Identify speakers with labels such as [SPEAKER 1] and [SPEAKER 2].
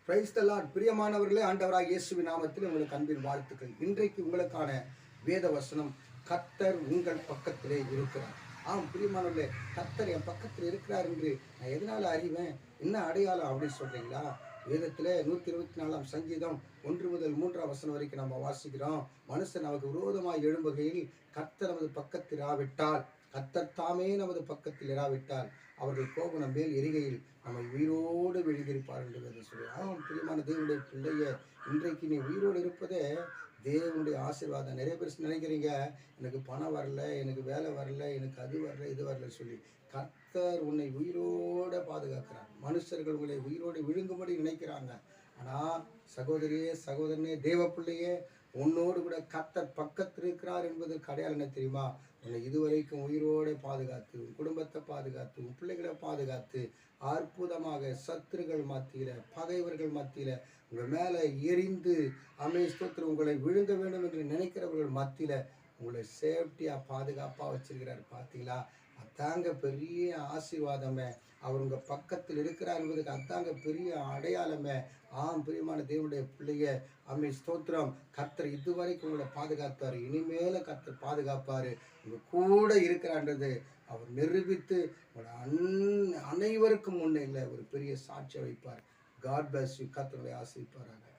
[SPEAKER 1] Praise the Lord. பிரியமானவர்களே, ஆண்டவராகிய இயேசுவின் நாமத்தில் உங்களுக்கு அன்பின் வாழ்த்துக்கள். இன்றைக்கு உங்களுக்கான வேத வசனம், கர்த்தர் உங்கள் பக்கத்திலே இருக்கிறார். ஆம் பிரியமானவர்களே, கர்த்தர் என் பக்கத்தில் இருக்கிறார் என்று நான் எதனால அறிவேன், என்ன அடையாளம் அப்படின்னு சொல்றீங்களா? வேதத்தில் 124 சங்கீதம் 1 முதல் 3 வசனம் வரைக்கும் நம்ம வாசிக்கிறோம். மனுஷன் நமக்கு விரோதமாய் எழும்புகையில் கர்த்தர் நமது பக்கத்தில் இராவிட்டால், கர்த்தர் தாமே நமது பக்கத்தில் இராவிட்டால், அவர்கள் கோபம் நம் மேல் எரிகையில் நம்மை உயிரோடு விழுந்திருப்பார் என்று சொல்லி. பிரியமான தேவனுடைய பிள்ளைய, இன்றைக்கு நீ உயிரோடு இருப்பதே தேவனுடைய ஆசீர்வாதம். நிறைய பேர் நினைக்கிறீங்க, எனக்கு பணம் வரல, எனக்கு வேலை வரல, எனக்கு அது வரல, இது வரல சொல்லி. கர்த்தர் உன்னை உயிரோட பாதுகாக்கிறார். மனுஷர்கள் உங்களை உயிரோடு விழுங்கும்படி நினைக்கிறாங்க. ஆனால் சகோதரியே, சகோதரனே, தேவ பிள்ளையே, உன்னோடு கூட கர்த்தர் பக்கத்தில் இருக்கிறார் என்பதற்கு அடையாளம் என்ன தெரியுமா? உன்னை இதுவரைக்கும் உயிரோடு பாதுகாத்து, உன் குடும்பத்தை பாதுகாத்து, உன் பிள்ளைகளை பாதுகாத்து, அற்புதமாக சத்துருகள் மத்தியில், பகைவர்கள் மத்தியில் உங்கள் மேலே எரிந்து ஸ்தோத்திரம் உங்களை விழுங்க வேண்டும் என்று நினைக்கிறவர்கள் மத்தியில் உங்களை சேஃப்டியாக பாதுகாப்பாக வச்சிருக்கிறார். பார்த்தீங்களா? அதாங்க பெரிய ஆசீர்வாதமே. அவர் உங்கள் பக்கத்தில் இருக்கிறார் என்பதுக்கு அதாங்க பெரிய அடையாளமே. பிரியமான தேவனுடைய பிள்ளைய, ஸ்தோத்திரம். கர்த்தர் இதுவரைக்கும் உங்களை பாதுகாத்தார், இனிமேல கர்த்தர் பாதுகாப்பார், உங்கள் கூட இருக்கிறான்றது அவர் நிரூபித்து உங்களை அனைவருக்கும் முன்னே இல்லை ஒரு பெரிய சாட்சியை வைப்பார். God bless you. கர்த்தருடைய ஆசீர்வதிப்பாராக.